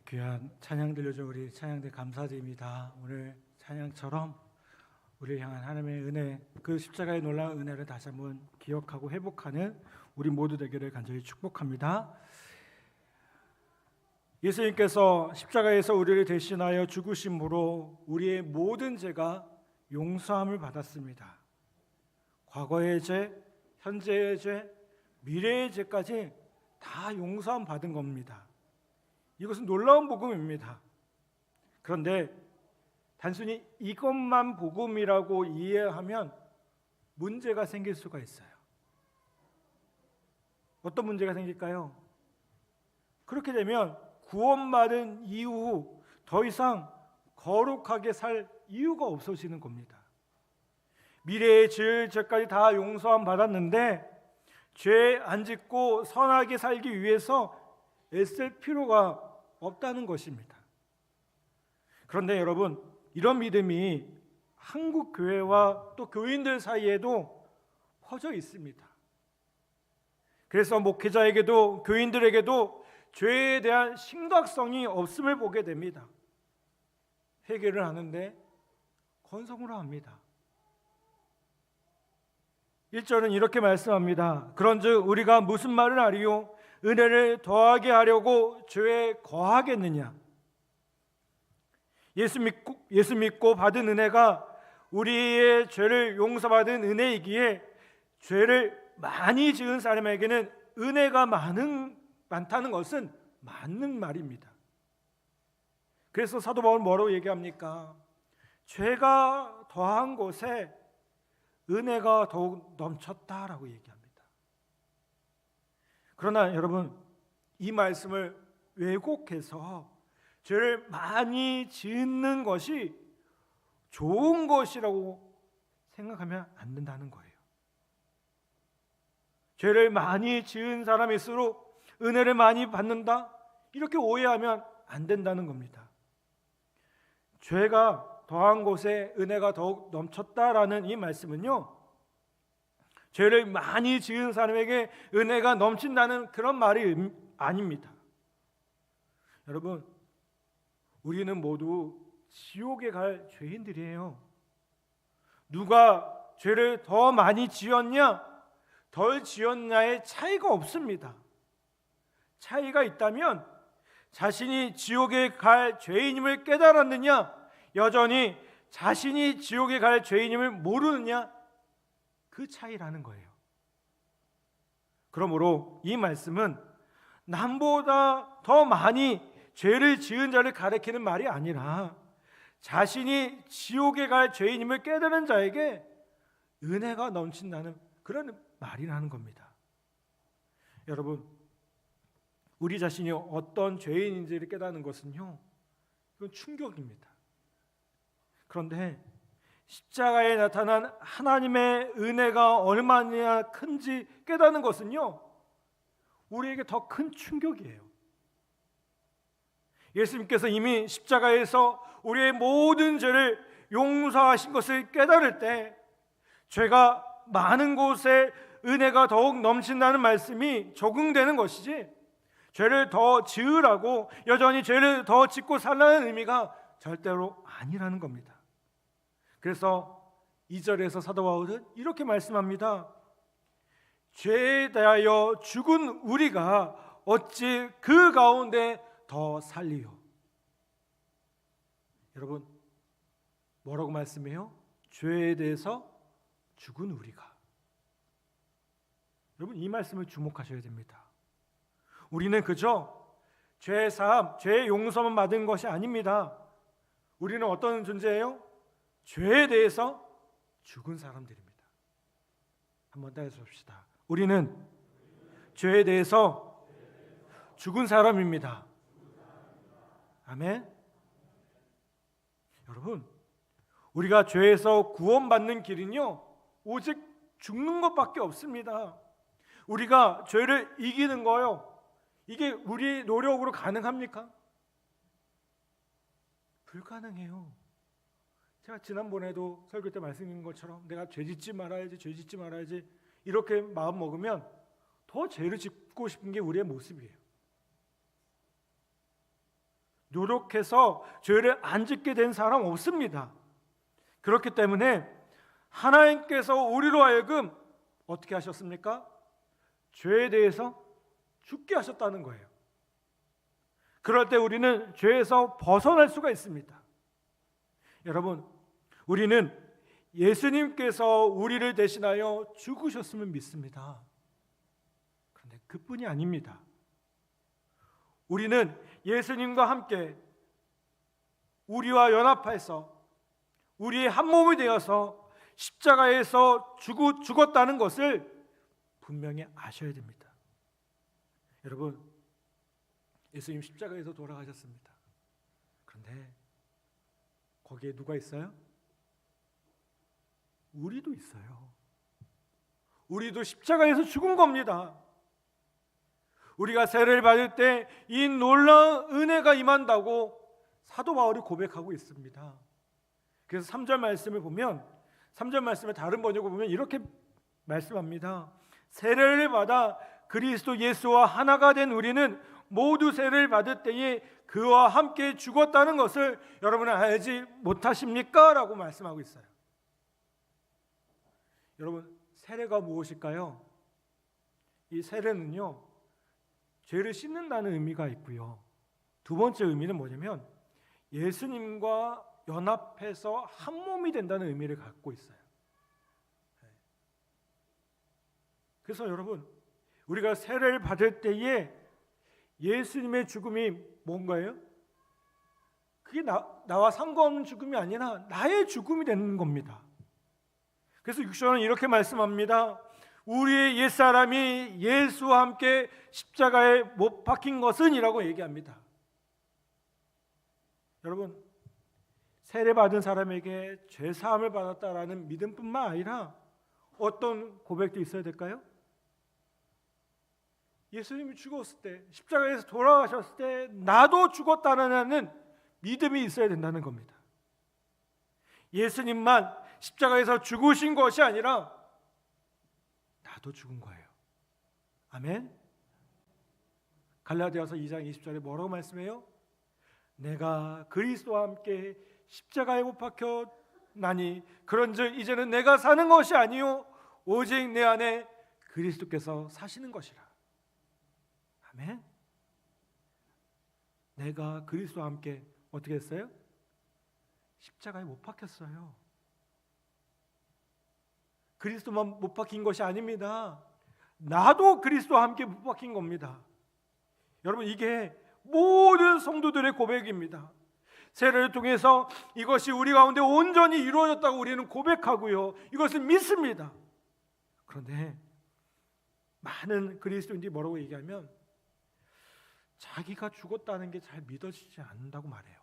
귀한 찬양 들려준 우리 찬양대 감사드립니다. 오늘 찬양처럼 우리를 향한 하나님의 은혜, 그 십자가의 놀라운 은혜를 다시 한번 기억하고 회복하는 우리 모두 되기를 간절히 축복합니다. 예수님께서 십자가에서 우리를 대신하여 죽으심으로 우리의 모든 죄가 용서함을 받았습니다. 과거의 죄, 현재의 죄, 미래의 죄까지 다 용서함 받은 겁니다. 이것은 놀라운 복음입니다. 그런데 단순히 이것만 복음이라고 이해하면 문제가 생길 수가 있어요. 어떤 문제가 생길까요? 그렇게 되면 구원받은 이후 더 이상 거룩하게 살 이유가 없어지는 겁니다. 미래의 죄까지 다 용서함 받았는데 죄 안 짓고 선하게 살기 위해서 애쓸 필요가 없다는 것입니다. 그런데 여러분, 이런 믿음이 한국 교회와 또 교인들 사이에도 퍼져 있습니다. 그래서 목회자에게도 교인들에게도 죄에 대한 심각성이 없음을 보게 됩니다. 회개를 하는데 건성으로 합니다. 1절은 이렇게 말씀합니다. 그런즉 우리가 무슨 말을 하리요? 은혜를 더하게 하려고 죄에 거하겠느냐? 예수 믿고 받은 은혜가 우리의 죄를 용서받은 은혜이기에 죄를 많이 지은 사람에게는 은혜가 많다는 것은 맞는 말입니다. 그래서 사도 바울은 뭐라고 얘기합니까? 죄가 더한 곳에 은혜가 더욱 넘쳤다라고 얘기합니다. 그러나 여러분, 이 말씀을 왜곡해서 죄를 많이 짓는 것이 좋은 것이라고 생각하면 안 된다는 거예요. 죄를 많이 지은 사람일수록 은혜를 많이 받는다, 이렇게 오해하면 안 된다는 겁니다. 죄가 더한 곳에 은혜가 더욱 넘쳤다라는 이 말씀은요, 죄를 많이 지은 사람에게 은혜가 넘친다는 그런 말이 아닙니다. 여러분, 우리는 모두 지옥에 갈 죄인들이에요. 누가 죄를 더 많이 지었냐, 덜 지었냐의 차이가 없습니다. 차이가 있다면 자신이 지옥에 갈 죄인임을 깨달았느냐, 여전히 자신이 지옥에 갈 죄인임을 모르느냐, 그 차이라는 거예요. 그러므로 이 말씀은 남보다 더 많이 죄를 지은 자를 가리키는 말이 아니라 자신이 지옥에 갈 죄인임을 깨달은 자에게 은혜가 넘친다는 그런 말이라는 겁니다. 여러분, 우리 자신이 어떤 죄인인지를 깨닫는 것은요, 이건 충격입니다. 그런데 십자가에 나타난 하나님의 은혜가 얼마나 큰지 깨닫는 것은요, 우리에게 더 큰 충격이에요. 예수님께서 이미 십자가에서 우리의 모든 죄를 용서하신 것을 깨달을 때 죄가 많은 곳에 은혜가 더욱 넘친다는 말씀이 적용되는 것이지, 죄를 더 지으라고 여전히 죄를 더 짓고 살라는 의미가 절대로 아니라는 겁니다. 그래서 2절에서 사도 바울은 이렇게 말씀합니다. 죄에 대하여 죽은 우리가 어찌 그 가운데 더 살리요? 여러분, 뭐라고 말씀해요? 죄에 대해서 죽은 우리가. 여러분, 이 말씀을 주목하셔야 됩니다. 우리는 그저 죄 사함, 죄 용서만 받은 것이 아닙니다. 우리는 어떤 존재예요? 죄에 대해서 죽은 사람들입니다. 한번 따라서 봅시다. 우리는 죄에 대해서 죽은 사람입니다. 아멘. 여러분, 우리가 죄에서 구원받는 길은요, 오직 죽는 것밖에 없습니다. 우리가 죄를 이기는 거요, 이게 우리 노력으로 가능합니까? 불가능해요. 제가 지난번에도 설교 때 말씀드린 것처럼 내가 죄 짓지 말아야지 이렇게 마음 먹으면 더 죄를 짓고 싶은 게 우리의 모습이에요. 노력해서 죄를 안 짓게 된 사람 없습니다. 그렇기 때문에 하나님께서 우리로 하여금 어떻게 하셨습니까? 죄에 대해서 죽게 하셨다는 거예요. 그럴 때 우리는 죄에서 벗어날 수가 있습니다. 여러분, 우리는 예수님께서 우리를 대신하여 죽으셨음을 믿습니다. 그런데 그뿐이 아닙니다. 우리는 예수님과 함께 우리와 연합해서 우리의 한 몸이 되어서 십자가에서 죽었다는 것을 분명히 아셔야 됩니다. 여러분, 예수님 십자가에서 돌아가셨습니다. 그런데 거기에 누가 있어요? 우리도 있어요. 우리도 십자가에서 죽은 겁니다. 우리가 세례를 받을 때 이 놀라운 은혜가 임한다고 사도 바울이 고백하고 있습니다. 그래서 3절 말씀을 보면 3절 말씀을 다른 번역을 보면 이렇게 말씀합니다. 세례를 받아 그리스도 예수와 하나가 된 우리는 모두 세례를 받을 때에 그와 함께 죽었다는 것을 여러분은 알지 못하십니까? 라고 말씀하고 있어요. 여러분, 세례가 무엇일까요? 이 세례는요, 죄를 씻는다는 의미가 있고요. 두 번째 의미는 뭐냐면 예수님과 연합해서 한 몸이 된다는 의미를 갖고 있어요. 그래서 여러분, 우리가 세례를 받을 때에 예수님의 죽음이 뭔가요? 그게 나와 상관없는 죽음이 아니라 나의 죽음이 되는 겁니다. 그래서 6절은 이렇게 말씀합니다. 우리의 옛사람이 예수와 함께 십자가에 못 박힌 것은 이라고 얘기합니다. 여러분, 세례받은 사람에게 죄사함을 받았다라는 믿음뿐만 아니라 어떤 고백도 있어야 될까요? 예수님이 죽었을 때, 십자가에서 돌아가셨을 때 나도 죽었다는 믿음이 있어야 된다는 겁니다. 예수님만 십자가에서 죽으신 것이 아니라 나도 죽은 거예요. 아멘. 갈라디아서 2장 20절에 뭐라고 말씀해요? 내가 그리스도와 함께 십자가에 못 박혔나니 그런즉 이제는 내가 사는 것이 아니요 오직 내 안에 그리스도께서 사시는 것이라. 아멘. 내가 그리스도와 함께 어떻게 했어요? 십자가에 못 박혔어요. 그리스도만 못 박힌 것이 아닙니다. 나도 그리스도와 함께 못 박힌 겁니다. 여러분, 이게 모든 성도들의 고백입니다. 세례를 통해서 이것이 우리 가운데 온전히 이루어졌다고 우리는 고백하고요, 이것을 믿습니다. 그런데 많은 그리스도인들이 뭐라고 얘기하면 자기가 죽었다는 게 잘 믿어지지 않는다고 말해요.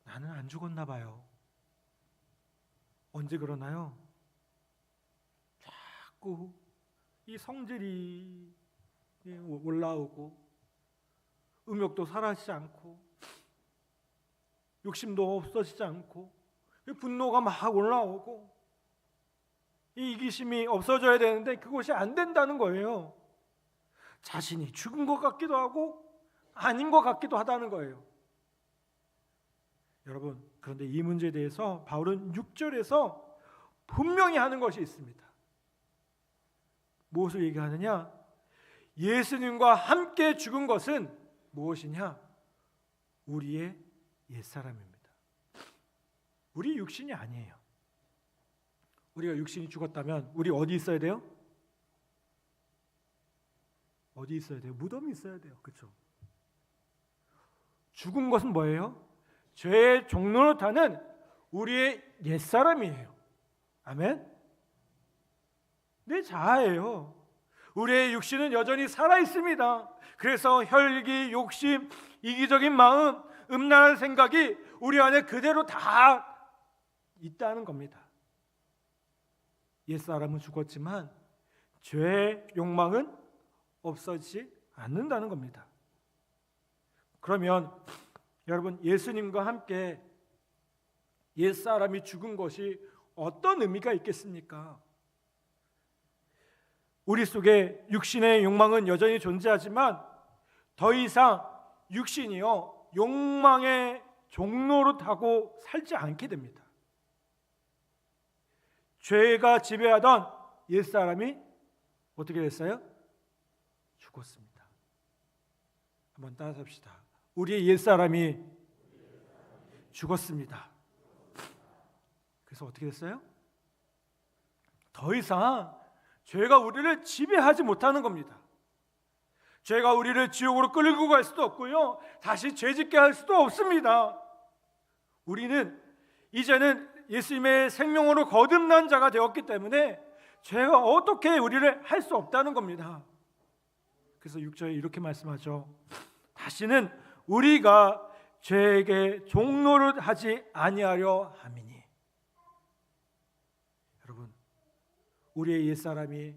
나는 안 죽었나 봐요. 언제 그러나요? 자꾸 이 성질이 올라오고 음욕도 사라지지 않고 욕심도 없어지지 않고 분노가 막 올라오고 이 이기심이 없어져야 되는데 그것이 안 된다는 거예요. 자신이 죽은 것 같기도 하고 아닌 것 같기도 하다는 거예요. 여러분, 그런데 이 문제에 대해서 바울은 6절에서 분명히 하는 것이 있습니다. 무엇을 얘기하느냐? 예수님과 함께 죽은 것은 무엇이냐? 우리의 옛사람입니다. 우리 육신이 아니에요. 우리가 육신이 죽었다면 우리 어디 있어야 돼요? 어디 있어야 돼요? 무덤이 있어야 돼요. 그렇죠? 죽은 것은 뭐예요? 죄의 종로를 타는 우리의 옛사람이에요. 아멘? 내 자아예요. 우리의 육신은 여전히 살아있습니다. 그래서 혈기, 욕심, 이기적인 마음, 음란한 생각이 우리 안에 그대로 다 있다는 겁니다. 옛사람은 죽었지만 죄의 욕망은 없어지지 않는다는 겁니다. 그러면 여러분, 예수님과 함께 옛사람이 죽은 것이 어떤 의미가 있겠습니까? 우리 속에 육신의 욕망은 여전히 존재하지만 더 이상 육신이요 욕망의 종로로 타고 살지 않게 됩니다. 죄가 지배하던 옛사람이 어떻게 됐어요? 죽었습니다. 한번 따라합시다. 우리의 옛사람이 죽었습니다. 그래서 어떻게 됐어요? 더 이상 죄가 우리를 지배하지 못하는 겁니다. 죄가 우리를 지옥으로 끌고 갈 수도 없고요, 다시 죄짓게 할 수도 없습니다. 우리는 이제는 예수님의 생명으로 거듭난 자가 되었기 때문에 죄가 어떻게 우리를 할 수 없다는 겁니다. 그래서 6절에 이렇게 말씀하죠. 다시는 우리가 죄에게 종노릇 하지 아니하려 함이니. 여러분, 우리의 옛사람이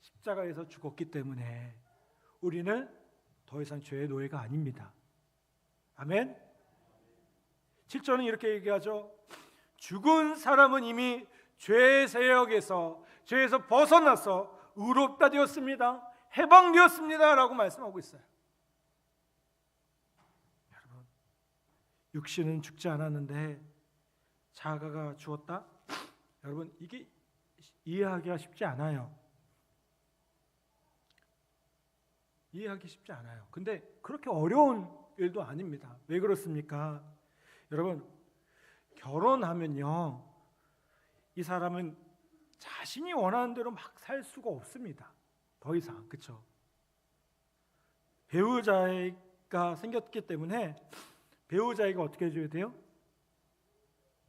십자가에서 죽었기 때문에 우리는 더 이상 죄의 노예가 아닙니다. 아멘. 7절은 이렇게 얘기하죠. 죽은 사람은 이미 죄의 세력에서, 죄에서 벗어나서 의롭다 되었습니다, 해방되었습니다 라고 말씀하고 있어요. 여러분, 육신은 죽지 않았는데 자가가 죽었다? 여러분, 이게 이해하기가 쉽지 않아요. 이해하기 쉽지 않아요. 근데 그렇게 어려운 일도 아닙니다. 왜 그렇습니까? 여러분, 결혼하면요, 이 사람은 자신이 원하는 대로 막 살 수가 없습니다. 더 이상. 그렇죠? 배우자가 생겼기 때문에 배우자에게 어떻게 해줘야 돼요?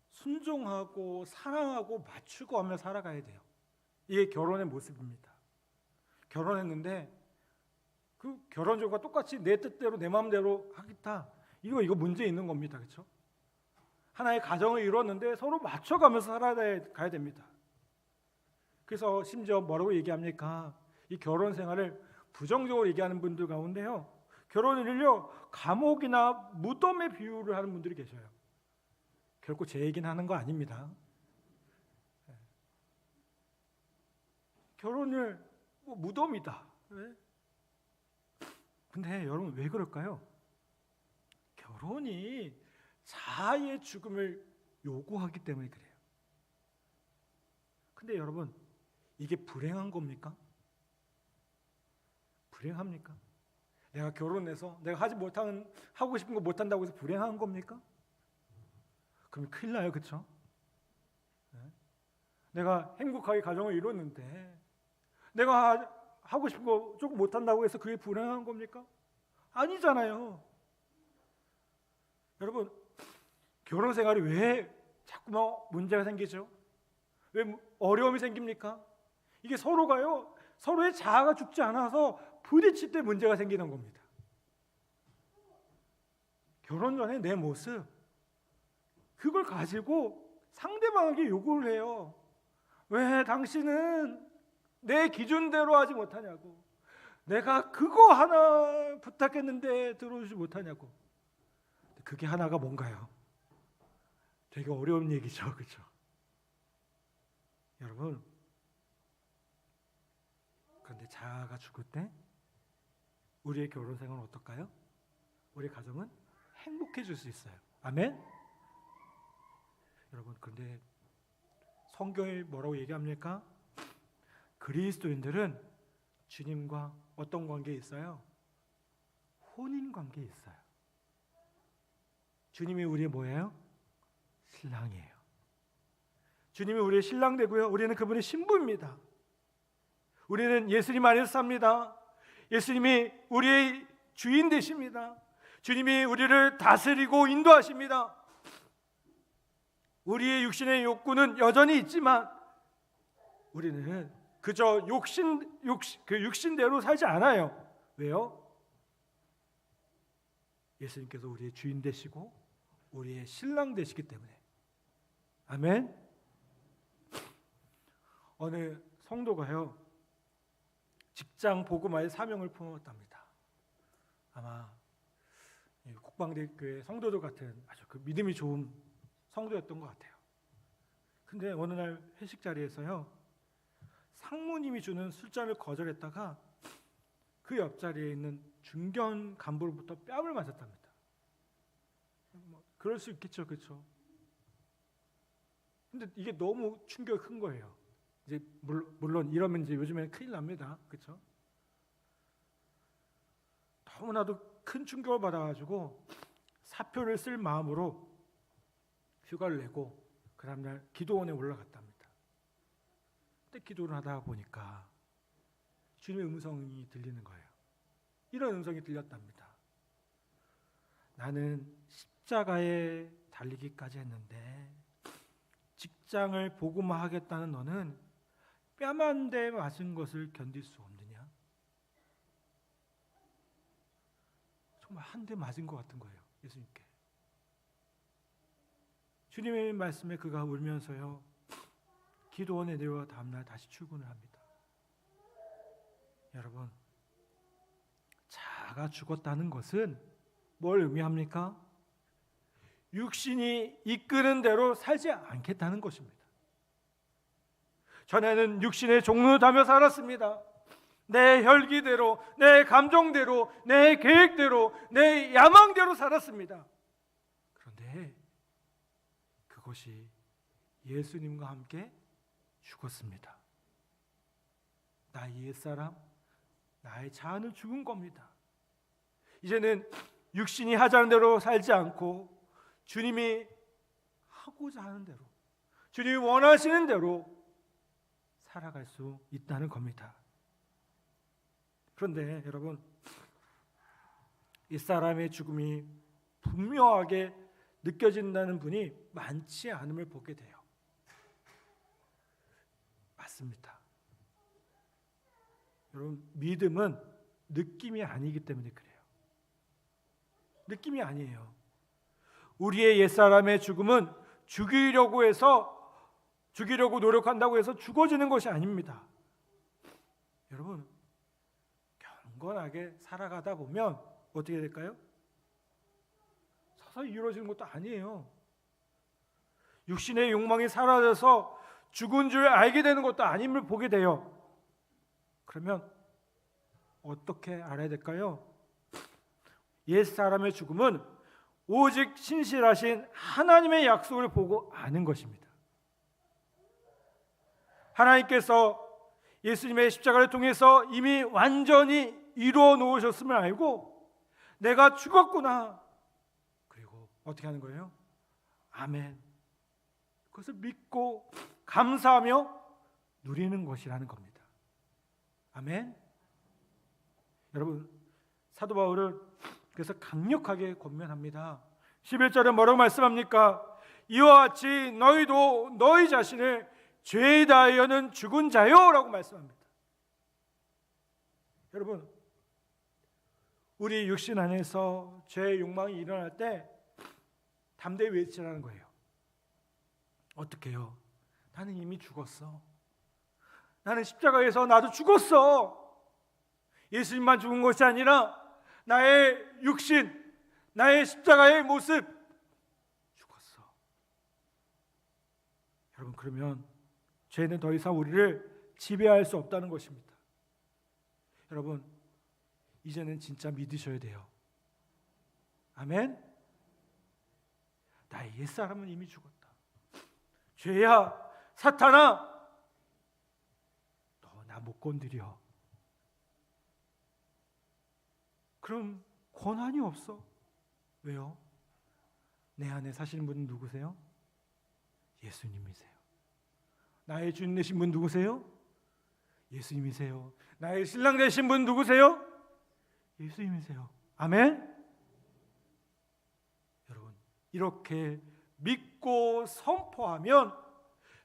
순종하고 사랑하고 맞추고 하며 살아가야 돼요. 이게 결혼의 모습입니다. 결혼했는데 그 결혼조가 똑같이 내 뜻대로 내 마음대로 하겠다, 이거 문제 있는 겁니다. 그렇죠? 하나의 가정을 이뤘는데 서로 맞춰가면서 살아가야 됩니다. 그래서 심지어 뭐라고 얘기합니까? 이 결혼 생활을 부정적으로 얘기하는 분들 가운데요, 결혼을요 감옥이나 무덤에 비유를 하는 분들이 계셔요. 결코 제 얘기는 하는 거 아닙니다. 결혼을 무덤이다. 왜? 근데 여러분, 왜 그럴까요? 결혼이 자아의 죽음을 요구하기 때문에 그래요. 근데 여러분, 이게 불행한 겁니까? 불행합니까? 내가 결혼해서 내가 하고 싶은 거 못한다고 해서 불행한 겁니까? 그럼 큰일 나요. 그렇죠? 내가 행복하게 가정을 이뤘는데 내가 하고 싶은 거 조금 못한다고 해서 그게 불행한 겁니까? 아니잖아요. 여러분, 결혼 생활이 왜 자꾸만 문제가 생기죠? 왜 어려움이 생깁니까? 이게 서로의 자아가 죽지 않아서 부딪힐 때 문제가 생기는 겁니다. 결혼 전에 내 모습, 그걸 가지고 상대방에게 요구를 해요. 왜 당신은 내 기준대로 하지 못하냐고, 내가 그거 하나 부탁했는데 들어주지 못하냐고. 그게 하나가 뭔가요? 되게 어려운 얘기죠. 그렇죠? 여러분, 그런데 자아가 죽을 때 우리의 결혼 생활은 어떨까요? 우리 가정은 행복해질 수 있어요. 아멘? 여러분, 그런데 성경이 뭐라고 얘기합니까? 그리스도인들은 주님과 어떤 관계에 있어요? 혼인 관계에 있어요. 주님이 우리의 뭐예요? 신랑이에요. 주님이 우리의 신랑 되고요, 우리는 그분의 신부입니다. 우리는 예수님 안에서 삽니다. 예수님이 우리의 주인 되십니다. 주님이 우리를 다스리고 인도하십니다. 우리의 육신의 욕구는 여전히 있지만 우리는 그저 육신대로 살지 않아요. 왜요? 예수님께서 우리의 주인 되시고 우리의 신랑 되시기 때문에. 아멘. 어느 성도가요, 직장 복음화의 사명을 품었답니다. 아마 국방대교회 성도들 같은 아주 그 믿음이 좋은 성도였던 것 같아요. 근데 어느 날 회식 자리에서요, 상무님이 주는 술잔을 거절했다가 그 옆자리에 있는 중견 간부로부터 뺨을 맞았답니다. 그럴 수 있겠죠, 그렇죠? 근데 이게 너무 충격이 큰 거예요. 이제 물론 이러면 이제 요즘에는 큰일 납니다, 그렇죠? 너무나도 큰 충격을 받아가지고 사표를 쓸 마음으로 휴가를 내고 그 다음날 기도원에 올라갔답니다. 근데 기도를 하다 보니까 주님의 음성이 들리는 거예요. 이런 음성이 들렸답니다. 나는 십자가에 달리기까지 했는데 직장을 복음화하겠다는 너는 뺨 한 대 맞은 것을 견딜 수 없느냐? 정말 한 대 맞은 것 같은 거예요, 예수님께. 주님의 말씀에 그가 울면서요, 기도원에 내려와 다음날 다시 출근을 합니다. 여러분, 자아가 죽었다는 것은 뭘 의미합니까? 육신이 이끄는 대로 살지 않겠다는 것입니다. 전에는 육신의 종노하며 살았습니다. 내 혈기대로, 내 감정대로, 내 계획대로, 내 야망대로 살았습니다. 그런데 그것이 예수님과 함께 죽었습니다. 나의 옛사람, 나의 자아는 죽은 겁니다. 이제는 육신이 하자는 대로 살지 않고 주님이 하고자 하는 대로, 주님이 원하시는 대로 살아갈 수 있다는 겁니다. 그런데 여러분, 이 사람의 죽음이 분명하게 느껴진다는 분이 많지 않음을 보게 돼요. 맞습니다. 여러분, 믿음은 느낌이 아니기 때문에 그래요. 느낌이 아니에요. 우리의 옛사람의 죽음은 죽이려고 노력한다고 해서 죽어지는 것이 아닙니다. 여러분, 경건하게 살아가다 보면 어떻게 될까요? 서서히 이루어지는 것도 아니에요. 육신의 욕망이 사라져서 죽은 줄 알게 되는 것도 아님을 보게 돼요. 그러면 어떻게 알아야 될까요? 옛사람의 죽음은 오직 신실하신 하나님의 약속을 보고 아는 것입니다. 하나님께서 예수님의 십자가를 통해서 이미 완전히 이루어 놓으셨음을 알고 내가 죽었구나. 그리고 어떻게 하는 거예요? 아멘. 그것을 믿고 감사하며 누리는 것이라는 겁니다. 아멘. 여러분, 사도 바울은 그래서 강력하게 권면합니다. 11절에 뭐라고 말씀합니까? 이와 같이 너희도 너희 자신을 죄에 대하여는 죽은 자요 라고 말씀합니다. 여러분, 우리 육신 안에서 죄의 욕망이 일어날 때 담대히 외치라는 거예요. 어떻게 해요? 나는 이미 죽었어. 나는 십자가에서 나도 죽었어. 예수님만 죽은 것이 아니라 나의 육신, 나의 십자가의 모습 죽었어. 여러분, 그러면 죄는 더 이상 우리를 지배할 수 없다는 것입니다. 여러분, 이제는 진짜 믿으셔야 돼요. 아멘. 나의 옛사람은 이미 죽었다. 죄야, 사탄아, 너 나 못 건드려. 그럼 권한이 없어. 왜요? 내 안에 사시는 분은 누구세요? 예수님이세요. 나의 주인 되신 분 누구세요? 예수님이세요. 나의 신랑 되신 분 누구세요? 예수님이세요. 아멘. 여러분, 이렇게 믿고 선포하면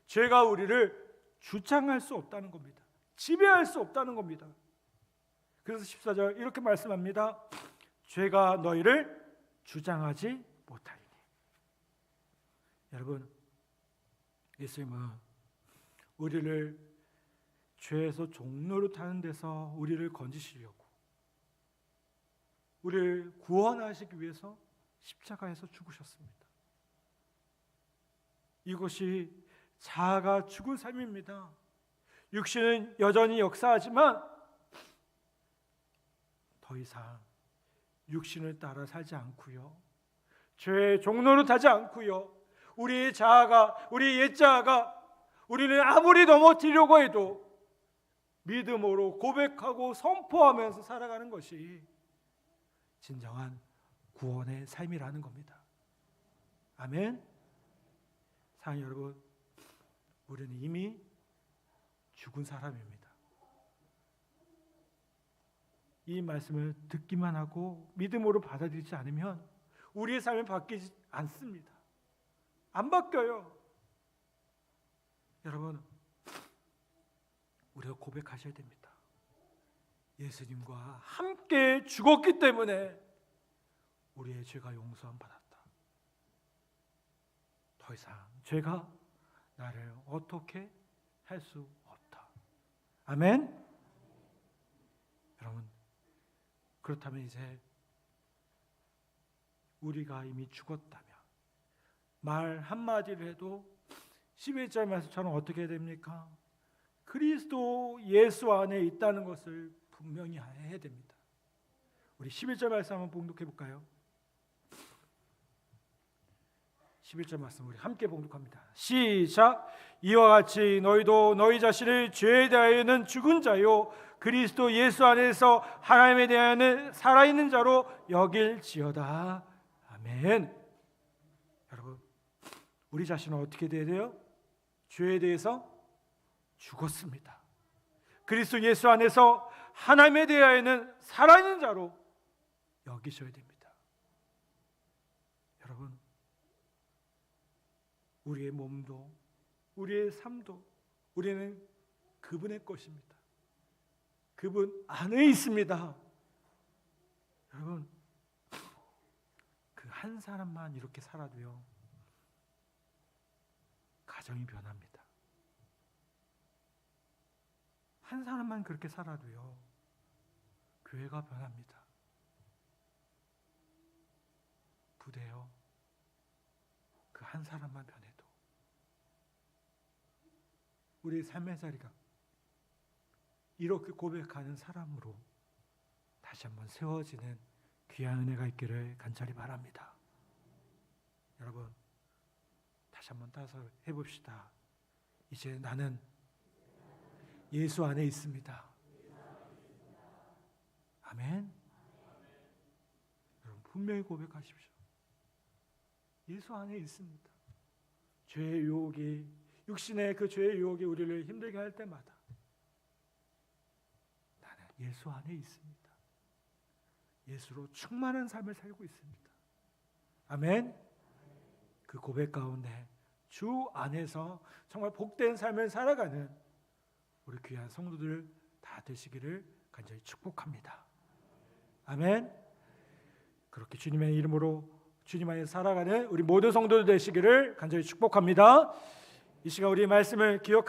죄가 우리를 주장할 수 없다는 겁니다. 지배할 수 없다는 겁니다. 그래서 14절 이렇게 말씀합니다. 죄가 너희를 주장하지 못하리니. 여러분, 예수님은 우리를 죄에서 종노릇 하는 데서 우리를 건지시려고, 우리를 구원하시기 위해서 십자가에서 죽으셨습니다. 이것이 자아가 죽은 삶입니다. 육신은 여전히 역사하지만 더 이상 육신을 따라 살지 않고요, 죄의 종로로 타지 않고요, 우리의 자아가, 우리의 옛자아가 우리를 아무리 넘어뜨리려고 해도 믿음으로 고백하고 선포하면서 살아가는 것이 진정한 구원의 삶이라는 겁니다. 아멘. 사랑하는 여러분, 우리는 이미 죽은 사람입니다. 이 말씀을 듣기만 하고 믿음으로 받아들이지 않으면 우리의 삶이 바뀌지 않습니다. 안 바뀌어요. 여러분, 우리가 고백하셔야 됩니다. 예수님과 함께 죽었기 때문에 우리의 죄가 용서함 받았다. 더 이상 죄가 나를 어떻게 할 수 없다. 아멘. 여러분, 그렇다면 이제 우리가 이미 죽었다면 말 한마디를 해도 11절 말씀처럼 어떻게 됩니까? 그리스도 예수 안에 있다는 것을 분명히 해야 됩니다. 우리 11절 말씀 한번 봉독해 볼까요? 11절 말씀 우리 함께 봉독합니다. 시작. 이와 같이 너희도 너희 자신을 죄에 대하여는 죽은 자요 그리스도 예수 안에서 하나님에 대하여는 살아있는 자로 여길지어다. 아멘. 여러분, 우리 자신은 어떻게 돼야 돼요? 죄에 대해서 죽었습니다. 그리스도 예수 안에서 하나님에 대하여는 살아있는 자로 여기셔야 됩니다. 여러분, 우리의 몸도 우리의 삶도 우리는 그분의 것입니다. 그분 안에 있습니다. 여러분, 그 한 사람만 이렇게 살아도요, 가정이 변합니다. 한 사람만 그렇게 살아도요, 교회가 변합니다. 부대요, 그 한 사람만 변해도 우리의 삶의 자리가 이렇게 고백하는 사람으로 다시 한번 세워지는 귀한 은혜가 있기를 간절히 바랍니다. 여러분, 다시 한번 따서 해봅시다. 이제 나는 예수 안에 있습니다. 아멘. 여러분, 분명히 고백하십시오. 예수 안에 있습니다. 죄의 유혹이, 육신의 그 죄의 유혹이 우리를 힘들게 할 때마다 나는 예수 안에 있습니다. 예수로 충만한 삶을 살고 있습니다. 아멘. 그 고백 가운데 주 안에서 정말 복된 삶을 살아가는 우리 귀한 성도들 다 되시기를 간절히 축복합니다. 아멘. 그렇게 주님의 이름으로 주님 안에 살아가는 우리 모든 성도들 되시기를 간절히 축복합니다. 이 시간 우리 말씀을 기억하며